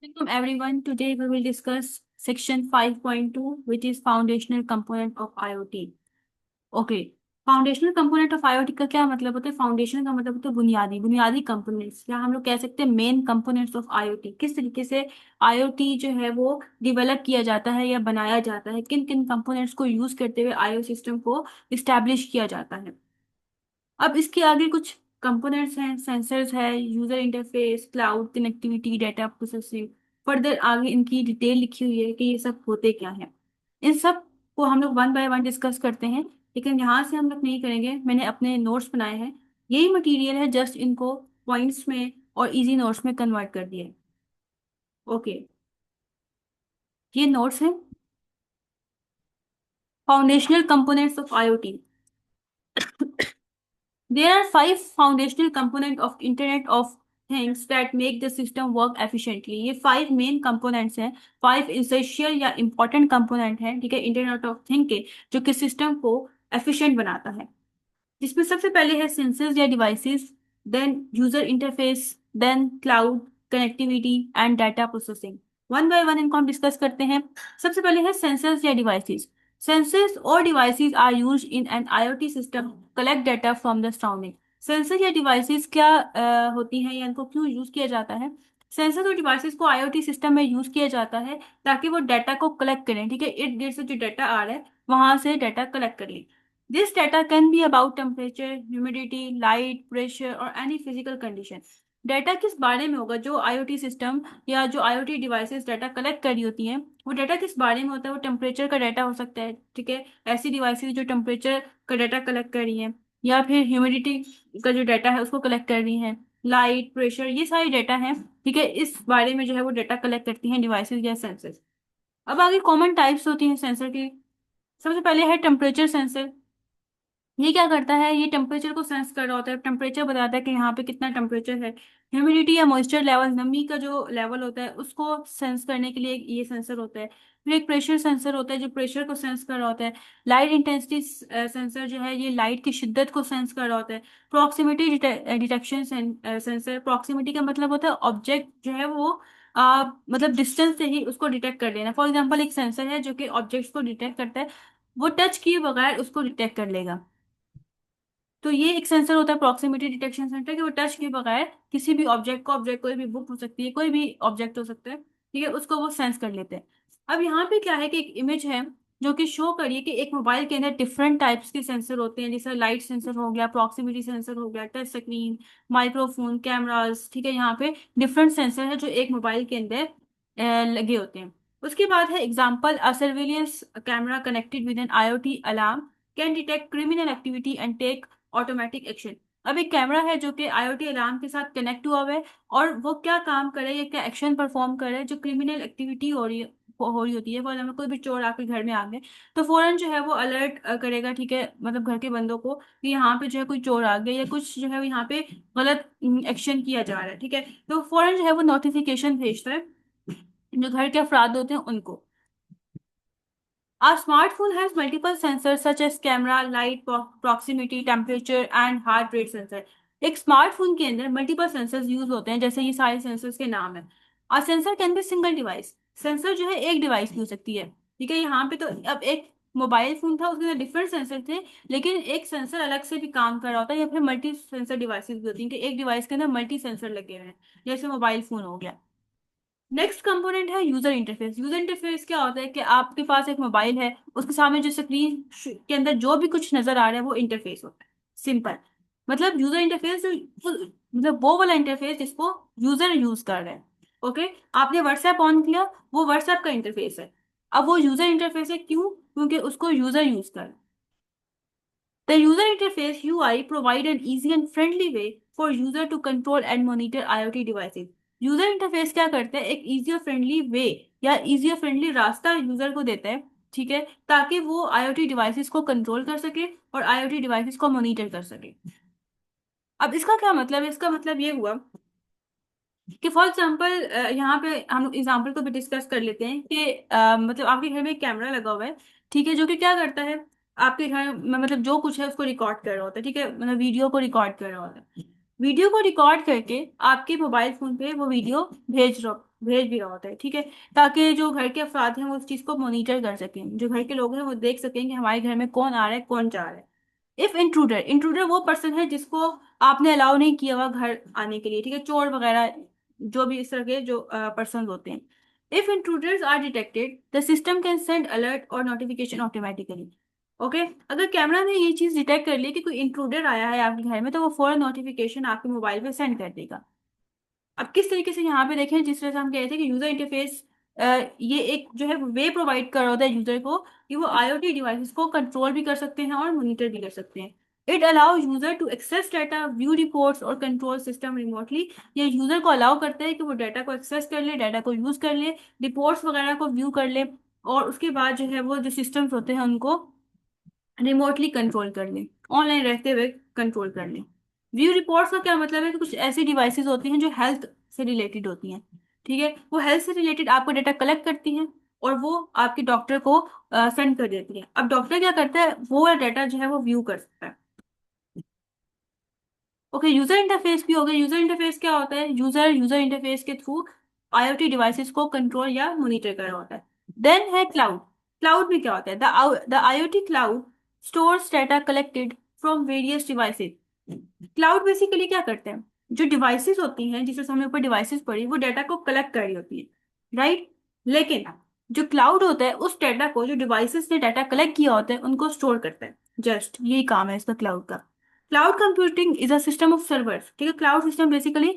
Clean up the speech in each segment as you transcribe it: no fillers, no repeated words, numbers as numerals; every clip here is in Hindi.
Welcome everyone. Today we will discuss section 5.2, which is foundational component of IoT. Okay. Foundational component of IoT का क्या मतलब होता है? फाउंडेशन का मतलब होता है बुनियादी बुनियादी कंपोनेंट्स, या हम लोग कह सकते हैं मेन कंपोनेंट्स ऑफ आईओटी। किस तरीके से आईओटी जो है वो डिवेलप किया जाता है या बनाया जाता है, किन किन कंपोनेंट्स को यूज करते हुए आईओ सिस्टम को इस्टेब्लिश किया जाता है। अब इसके आगे कुछ कंपोनेंट्स हैं, सेंसर्स है, user interface, cloud connectivity, data processing. Further आगे इनकी डिटेल लिखी हुई है कि ये सब होते क्या है। इन सब को हम लोग वन बाय वन डिस्कस करते हैं, लेकिन यहाँ से हम लोग नहीं करेंगे। मैंने अपने नोट्स बनाए हैं, यही मटेरियल है, जस्ट इनको पॉइंट्स में और इजी नोट्स में कन्वर्ट कर दिए। ओके, ये नोट्स हैं। Foundational components of IoT. There are five foundational components of Internet of Things that make the system work efficiently. ये five main components हैं, five essential या important component हैं, ठीक है, इंटरनेट ऑफ थिंग के, जो कि सिस्टम को efficient बनाता है। जिसमें सबसे पहले है सेंसर्स या devices, then user interface, then cloud connectivity and data processing. One by one इनको हम डिस्कस करते हैं। सबसे पहले है सेंसर्स या डिवाइसेस। सेंसर्स और devices are used in an IoT system collect data from the surrounding. Sensor या डिवाइसेस क्या होती हैं या इनको क्यों यूज किया जाता है? सेंसर और डिवाइसेस को आईओटी सिस्टम में यूज किया जाता है ताकि वो डाटा को कलेक्ट करें, ठीक है, इर्द गिर्द से जो डाटा आ रहा है वहां से डाटा कलेक्ट कर लें। This data can be about temperature, humidity, light, pressure or any physical condition. Data किस बारे में होगा? जो आईओटी सिस्टम या जो आईओटी डिवाइसेस डाटा कलेक्ट कर रही होती हैं, वो डाटा किस बारे में होता है? वो टेम्परेचर का डाटा हो सकता है, ठीक है, ऐसी डिवाइसेस जो टेम्परेचर का डाटा कलेक्ट कर रही हैं, या फिर ह्यूमिडिटी का जो डाटा है उसको कलेक्ट कर रही हैं, लाइट, प्रेशर, ये सारी डाटा हैं, ठीक है, इस बारे में जो है वो डाटा कलेक्ट करती हैं डिवाइसेस या सेंसर। अब आगे कॉमन टाइप्स होती हैं सेंसर की। सबसे पहले है टेम्परेचर सेंसर। ये क्या करता है? ये टेम्परेचर को सेंस कर रहा होता है, टेम्परेचर बताता है कि यहाँ पे कितना टेम्परेचर है। ह्यूमिडिटी या मॉइस्चर लेवल, नमी का जो लेवल होता है उसको सेंस करने के लिए ये सेंसर होता है। फिर एक प्रेशर सेंसर होता है जो प्रेशर को सेंस कर रहा होता है। लाइट इंटेंसिटी सेंसर जो है ये लाइट की शिद्दत को सेंस कर रहा होता है। प्रॉक्सिमिटी डिटेक्शन सेंसर, प्रॉक्सिमिटी का मतलब होता है ऑब्जेक्ट जो है वो मतलब डिस्टेंस से ही उसको डिटेक्ट कर लेना। फॉर एग्जाम्पल एक सेंसर है जो कि ऑब्जेक्ट्स को डिटेक्ट करता है, वो टच किए बगैर उसको डिटेक्ट कर लेगा। तो ये एक सेंसर होता है प्रॉक्सिमिटी डिटेक्शन सेंसर, कि वो टच के बगैर किसी भी ऑब्जेक्ट को, ऑब्जेक्ट कोई भी बुक हो सकती है, कोई भी ऑब्जेक्ट हो सकता है, ठीक है, उसको वो सेंस कर लेते हैं। अब यहाँ पे क्या है कि एक इमेज है जो कि शो करिए कि एक मोबाइल के अंदर डिफरेंट टाइप्स के सेंसर होते हैं, जैसे लाइट सेंसर हो गया, प्रॉक्सिमिटी सेंसर हो गया, टच स्क्रीन, माइक्रोफोन, कैमरास, ठीक है, यहाँ पे डिफरेंट सेंसर है जो एक मोबाइल के अंदर लगे होते हैं। उसके बाद है example, a surveillance camera connected with an IoT alarm can detect criminal activity and take automatic action. अब एक कैमरा है जो कि आईओटी अलार्म के साथ कनेक्ट हुआ हुआ है, और वो क्या काम करे या क्या एक्शन परफॉर्म करे, जो क्रिमिनल एक्टिविटी हो रही होती है। फॉर एग्जाम्पल कोई भी चोर आकर घर में आ गए तो फौरन जो है वो अलर्ट करेगा, ठीक है, मतलब घर के बंदों को कि यहाँ पे जो है कोई चोर आ गया या कुछ जो है यहाँ पे गलत एक्शन किया जा रहा है, ठीक है, तो फौरन जो है वो नोटिफिकेशन भेजता है जो घर के अफराद होते हैं उनको। Our smartphone has multiple sensors such as camera, light, proximity, temperature and heart rate sensor. एक स्मार्टफोन के अंदर मल्टीपल सेंसर्स यूज होते हैं, जैसे ये सारे सेंसर्स के नाम है। और sensor can be single device. Sensor जो है एक डिवाइस की हो सकती है, ठीक है, यहाँ पे तो अब एक मोबाइल फोन था उसके अंदर डिफरेंट सेंसर थे, लेकिन एक सेंसर अलग से भी काम कर रहा होता है, या फिर मल्टी सेंसर डिवाइसेस भी होती हैं कि एक डिवाइस के अंदर मल्टी सेंसर लगे हुए हैं, जैसे मोबाइल फोन हो गया। नेक्स्ट कंपोनेंट है यूजर इंटरफेस। यूजर इंटरफेस क्या होता है कि आपके पास एक मोबाइल है, उसके सामने जो स्क्रीन के अंदर जो भी कुछ नजर आ रहा है वो इंटरफेस होता है। सिंपल, मतलब यूजर इंटरफेस मतलब वो वाला इंटरफेस जिसको यूजर यूज कर रहा है। ओके, आपने व्हाट्सएप ऑन किया, वो व्हाट्सएप का इंटरफेस है। अब वो यूजर इंटरफेस है क्यों? क्योंकि उसको यूजर यूज कर रहा है। The user interface UI provide an easy and friendly way for user to control and monitor IoT devices. User interface क्या करता है? एक इजी और फ्रेंडली वे या इजी और फ्रेंडली रास्ता यूजर को देता है, ठीक है, ताकि वो आईओटी डिवाइसेस को कंट्रोल कर सके और आईओटी डिवाइसेस को मॉनिटर कर सके। अब इसका क्या मतलब है? इसका मतलब ये हुआ कि फॉर एग्जाम्पल यहाँ पे हम एग्जाम्पल को भी डिस्कस कर लेते हैं कि मतलब आपके घर में एक कैमरा लगा हुआ है, ठीक है, जो कि क्या करता है, आपके घर में मतलब जो कुछ है उसको रिकॉर्ड कर रहा होता है, ठीक है, मतलब वीडियो को रिकॉर्ड कर रहा होता है। वीडियो को रिकॉर्ड करके आपके मोबाइल फोन पे वो वीडियो भेज भी रहा होता है, ठीक है, ताकि जो घर के अफराद हैं वो उस चीज को मॉनिटर कर सकें, जो घर के लोग हैं वो देख सकें कि हमारे घर में कौन आ रहा है कौन जा रहा है। इफ इंट्रूडर, इंट्रूडर वो पर्सन है जिसको आपने अलाउ नहीं किया हुआ घर आने के लिए, ठीक है, चोर वगैरह जो भी इस तरह के जो पर्सन होते हैं। If intruders are detected the system can send alert और नोटिफिकेशन ऑटोमेटिकली। ओके, अगर कैमरा ने ये चीज डिटेक्ट कर ली कि कोई इंट्रूडर आया है आपके घर में, तो वो फौरन नोटिफिकेशन आपके मोबाइल पे सेंड कर देगा। अब किस तरीके से यहाँ पे देखें, जिस तरह से हम कह रहे थे कि यूजर इंटरफेस ये एक जो है वे प्रोवाइड कर रहा होता है यूजर को कि वो आईओटी डिवाइसेस को कंट्रोल भी कर सकते हैं और मॉनिटर भी कर सकते हैं। It allow user to access data, view reports और कंट्रोल सिस्टम रिमोटली। ये यूजर को अलाउ करता है कि वो डाटा को एक्सेस कर ले, डाटा को यूज कर ले, रिपोर्ट्स वगैरह को व्यू कर ले, और उसके बाद जो है वो जो सिस्टम्स होते हैं उनको रिमोटली कंट्रोल कर लें, ऑनलाइन रहते हुए कंट्रोल कर लें। व्यू रिपोर्ट्स का क्या मतलब है कि कुछ ऐसी डिवाइसेस होती हैं जो हेल्थ से रिलेटेड होती हैं, ठीक है, वो हेल्थ से रिलेटेड आपको डेटा कलेक्ट करती हैं और वो आपके डॉक्टर को सेंड कर देती है। अब डॉक्टर क्या करता है, वो डाटा जो है वो व्यू कर सकता है। ओके, यूजर इंटरफेस भी हो गया। यूजर इंटरफेस क्या होता है, यूजर यूजर इंटरफेस के थ्रू आईओटी डिवाइसेस को कंट्रोल या मॉनिटर कर रहा होता है। देन है क्लाउड। क्लाउड में क्या होता है, the IoT cloud stores data collected from various devices. Cloud basically क्या करते हैं, जो डिवाइसेस होती हैं, जिससे हमने ऊपर डिवाइसेस पढ़ी, वो डाटा को कलेक्ट कर रही होती है, राइट। लेकिन जो क्लाउड होता है उस डाटा को, जो डिवाइसेस ने डाटा कलेक्ट किया होता है उनको स्टोर करता है। जस्ट यही काम है इसका, क्लाउड का। Cloud computing is a system of servers, ठीक है, क्लाउड सिस्टम बेसिकली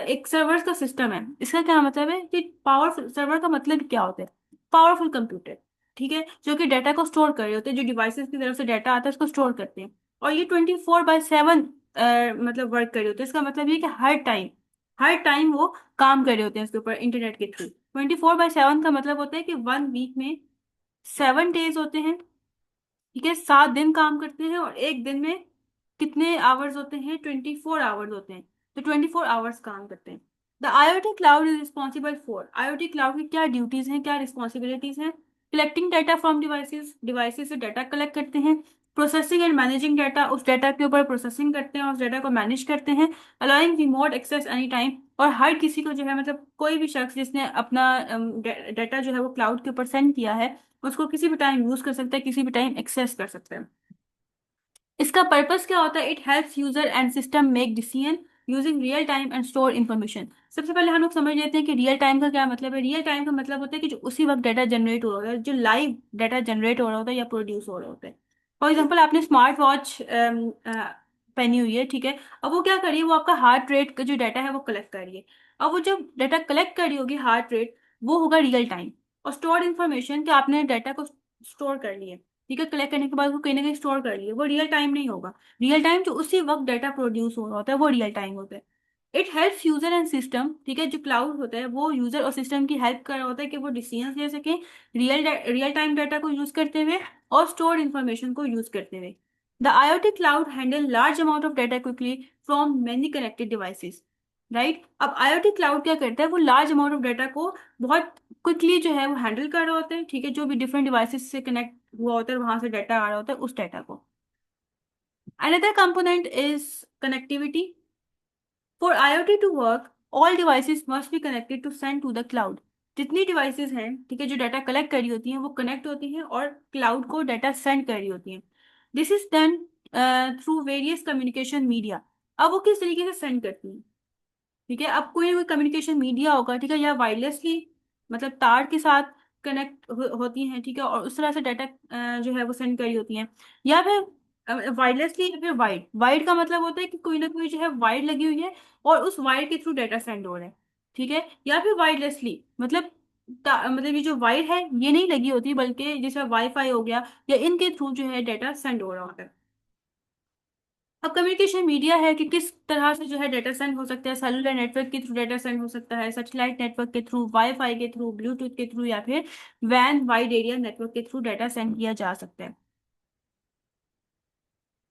एक सर्वर्स का सिस्टम है। इसका क्या मतलब है कि पावर, सर्वर का मतलब क्या होता है, पावरफुल कंप्यूटर, ठीक है, जो कि डाटा को स्टोर कर रहे होते हैं, जो डिवाइसेस की तरफ से डाटा आता है उसको स्टोर करते हैं। और ये 24/7 मतलब वर्क कर रहे होते हैं। इसका मतलब ये कि हर टाइम वो काम कर रहे होते हैं इसके ऊपर इंटरनेट के थ्रू। 24/7 का मतलब होता है कि 1 वीक में 7 डेज होते हैं, ठीक है, 7 दिन काम करते हैं, और एक दिन में कितने आवर्स होते हैं, 24 आवर्स होते हैं। तो 24 आवर्स काम करते हैं। The IoT cloud is responsible for, IoT cloud की क्या ड्यूटीज हैं, क्या रिस्पॉन्सिबिलिटीज हैं। Collecting data from devices, devices से डाटा कलेक्ट करते हैं। प्रोसेसिंग एंड मैनेजिंग डाटा, उस डाटा के ऊपर प्रोसेसिंग करते हैं और उस डाटा को मैनेज करते हैं। Allowing remote access any time, और हर किसी को जो है, मतलब कोई भी शख्स जिसने अपना डाटा जो है वो क्लाउड के ऊपर सेंड किया है, उसको किसी भी टाइम यूज कर सकता है, किसी भी टाइम एक्सेस कर सकता है। इसका पर्पस क्या होता है, it helps user and system make decision using real time and store information. सबसे पहले हम लोग समझ लेते हैं कि रियल टाइम का क्या मतलब है। रियल टाइम का मतलब होता है कि जो उसी वक्त डाटा जनरेट हो रहा होता है, जो लाइव डाटा जनरेट हो रहा होता है या प्रोड्यूस हो रहा होता है। फॉर एग्जाम्पल, आपने स्मार्ट वॉच पहनी हुई है, ठीक है, अब वो क्या कर रही है, वो आपका हार्ट रेट का जो डाटा है वो कलेक्ट कर रही है। अब वो जब डाटा कलेक्ट कर रही होगी हार्ट रेट, वो होगा रियल टाइम। और स्टोर इन्फॉर्मेशन, कि आपने डाटा को स्टोर कर लिया, ठीक है, कलेक्ट करने के बाद वो कहीं ना कहीं स्टोर कर लिए, वो रियल टाइम नहीं होगा। रियल टाइम जो उसी वक्त डाटा प्रोड्यूस हो रहा होता है वो रियल टाइम होता है। It helps user and system, ठीक है, जो क्लाउड होता है वो यूजर और सिस्टम की हेल्प कर रहा होता है कि वो डिसीजन ले सकें रियल टाइम डाटा को यूज करते हुए और स्टोर इन्फॉर्मेशन को यूज करते हुए। The IoT cloud handle large amount of data quickly from many connected devices, right. अब आईओटी क्लाउड क्या करता है, वो लार्ज अमाउंट ऑफ डाटा को बहुत क्विकली जो है वो हैंडल कर रहा होता है, ठीक है, जो भी डिफरेंट डिवाइसेस से कनेक्ट हुआ होता है, वहां से डाटा आ रहा होता है उस डाटा को। Another component is connectivity. For IoT to work, all devices must be connected to send to the cloud. जितनी डिवाइसेस हैं, ठीक है, जो डाटा कलेक्ट कर रही होती हैं वो कनेक्ट होती हैं और क्लाउड को डाटा सेंड कर रही होती हैं। This is done through various communication media. अब वो किस तरीके से सेंड करती हैं, ठीक है, अब कोई ना कोई कम्युनिकेशन मीडिया होगा, ठीक है, या वायरलेसली मतलब तार के साथ कनेक्ट होती हैं, ठीक है, और उस तरह से डाटा जो है वो सेंड करी होती हैं। या फिर वायरलेसली, या फिर वाइड, वाइड का मतलब होता है कि कोई ना कोई जो है वायर लगी हुई है और उस वायर के थ्रू डाटा सेंड हो रहा है, ठीक है। या फिर वायरलेसली मतलब मतलब ये जो वायर है ये नहीं लगी होती, बल्कि जैसे वाईफाई हो गया, या इनके थ्रू जो है डाटा सेंड हो रहा होता है। अब कम्युनिकेशन मीडिया है कि किस तरह से जो है डाटा सेंड हो सकता है, सेलुलर नेटवर्क के थ्रू डाटा सेंड हो सकता है, सैटेलाइट नेटवर्क के थ्रू, वाईफाई के थ्रू, ब्लूटूथ के थ्रू, या फिर वैन वाइड एरिया नेटवर्क के थ्रू डाटा सेंड किया जा सकता है।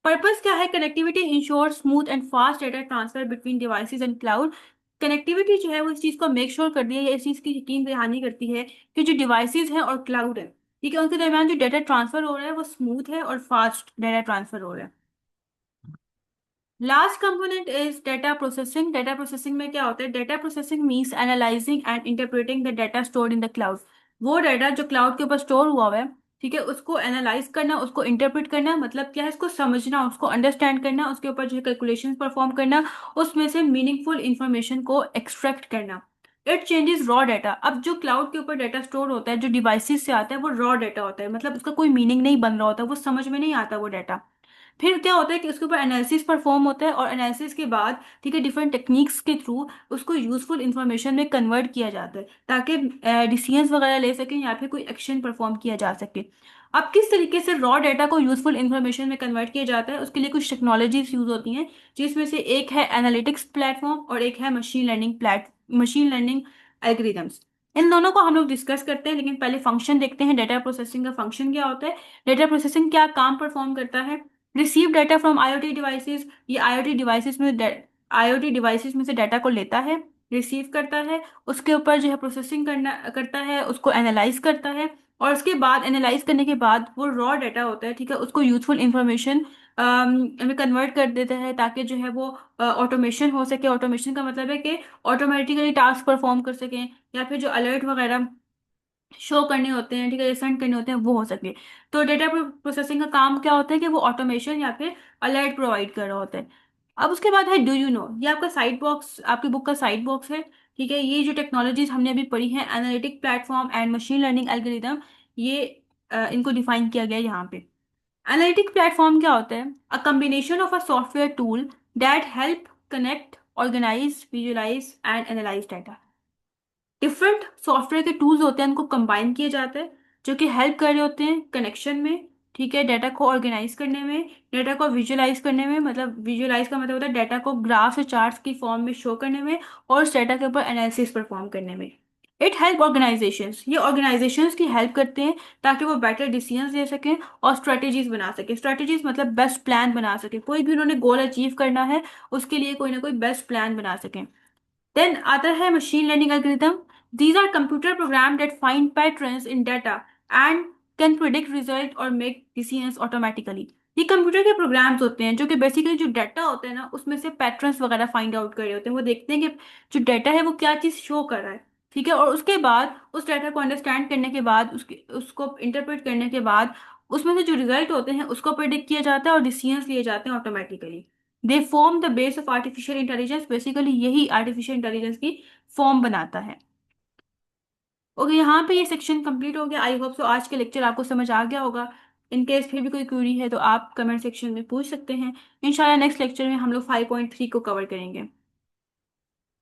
पर्पस क्या है, connectivity ensure smooth and fast data transfer between devices and cloud. Connectivity जो है वो इस चीज को मेक श्योर कर दी है, या इस चीज की यकीन दहानी करती है कि जो डिवाइसेस हैं और क्लाउड है, ठीक है, उनके दरमियान जो डाटा ट्रांसफर हो रहा है वो स्मूथ है और फास्ट डाटा ट्रांसफर हो रहा है, last component is data processing. Data processing में क्या होता है? Data processing means analysing and interpreting the data stored in the cloud. वो डाटा जो क्लाउड के ऊपर स्टोर हुआ है, ठीक है, उसको एनालाइज करना, उसको इंटरप्रेट करना, मतलब क्या है, इसको समझना, उसको अंडरस्टैंड करना, उसके ऊपर जो है कैलकुलेशन परफॉर्म करना, उसमें से मीनिंगफुल इंफॉर्मेशन को एक्सट्रैक्ट करना। It changes raw data. अब जो क्लाउड के ऊपर डाटा स्टोर होता है, जो डिवाइसेस से आता है, वो रॉ डाटा होता है, मतलब उसका कोई मीनिंग नहीं बन रहा होता, वो समझ में नहीं आता वो डाटा। फिर क्या होता है कि उसके ऊपर एनालिसिस परफॉर्म होता है, और एनालिसिस के बाद, ठीक है, डिफरेंट टेक्निक्स के थ्रू उसको यूजफुल इंफॉर्मेशन में कन्वर्ट किया जाता है, ताकि डिसीजंस वगैरह ले सकें या फिर कोई एक्शन परफॉर्म किया जा सके। अब किस तरीके से रॉ डाटा को यूजफुल इंफॉर्मेशन में कन्वर्ट किया जाता है, उसके लिए कुछ टेक्नोलॉजीज यूज होती हैं, जिसमें से एक है एनालिटिक्स प्लेटफॉर्म और एक है मशीन लर्निंग एल्गोरिदम्स। इन दोनों को हम लोग डिस्कस करते हैं, लेकिन पहले फंक्शन देखते हैं। डेटा प्रोसेसिंग का फंक्शन क्या होता है? डेटा प्रोसेसिंग क्या काम परफॉर्म करता है? Receive data from IoT devices. ये आईओटी डिवाइसेस में से डाटा को लेता है, रिसीव करता है, उसके ऊपर जो है प्रोसेसिंग करता है, उसको एनालाइज करता है, और उसके बाद एनालाइज करने के बाद वो रॉ डाटा होता है, ठीक है, उसको यूजफुल इंफॉर्मेशन में कन्वर्ट कर देता है, ताकि जो है वो ऑटोमेशन हो सके। ऑटोमेशन का मतलब है कि ऑटोमेटिकली टास्क परफॉर्म कर सकें, या फिर जो अलर्ट वगैरह शो करने होते हैं, ठीक है, सेंड करने होते हैं, वो हो सके। तो डेटा प्रोसेसिंग का काम क्या होता है कि वो ऑटोमेशन या फिर अलर्ट प्रोवाइड कर रहा होता है। अब उसके बाद है डू यू नो। ये आपका साइड बॉक्स, आपकी बुक का साइड बॉक्स है, ठीक है। ये जो टेक्नोलॉजीज हमने अभी पढ़ी हैं, analytic platform and machine learning algorithm, ये इनको डिफाइन किया गया है यहाँ पे। एनालिटिक प्लेटफॉर्म क्या होता है? A combination of a software tool that help connect, organise, visualise and analyse data. Different software के टूल्स होते हैं, उनको कंबाइन किए जाते हैं, जो कि हेल्प कर रहे होते हैं कनेक्शन में, ठीक है, डाटा को ऑर्गेनाइज करने में, डाटा को विजुअलाइज करने में, मतलब विजुअलाइज का मतलब होता है डाटा को ग्राफ या चार्ट्स की फॉर्म में शो करने में, और उस डाटा के ऊपर एनालिसिस परफॉर्म करने में। It help organisations. ये ऑर्गेनाइजेशंस की हेल्प करते हैं, ताकि वो बेटर डिसीजंस ले सकें और स्ट्रेटेजीज बना सकें। स्ट्रेटेजीज मतलब बेस्ट प्लान बना सकें, कोई भी उन्होंने गोल अचीव करना है, उसके लिए कोई ना कोई बेस्ट प्लान बना सकें। देन आता है machine learning algorithm. These are computer programs that find patterns in data and can predict result or make decisions automatically. ये कंप्यूटर के प्रोग्राम्स होते हैं, जो कि बेसिकली जो डाटा होता है ना, उसमें से पैटर्न्स वगैरह फाइंड आउट कर रहे होते हैं। वो देखते हैं कि जो डाटा है वो क्या चीज़ शो कर रहा है, ठीक है, और उसके बाद उस डाटा को अंडरस्टैंड करने के बाद, उसको इंटरप्रेट करने के बाद, उसमें से जो रिजल्ट होते हैं उसको प्रिडिक्ट किया जाता है और डिसीजंस लिए जाते हैं automatically. They form the base of artificial intelligence. Basically यही आर्टिफिशियल इंटेलिजेंस की फॉर्म बनाता है। ओके, यहाँ पे ये सेक्शन कंप्लीट हो गया। आई होप सो आज के लेक्चर आपको समझ आ गया होगा। इन केस फिर भी कोई क्वेरी है तो आप कमेंट सेक्शन में पूछ सकते हैं। इंशाल्लाह नेक्स्ट लेक्चर में हम लोग 5.3 को कवर करेंगे।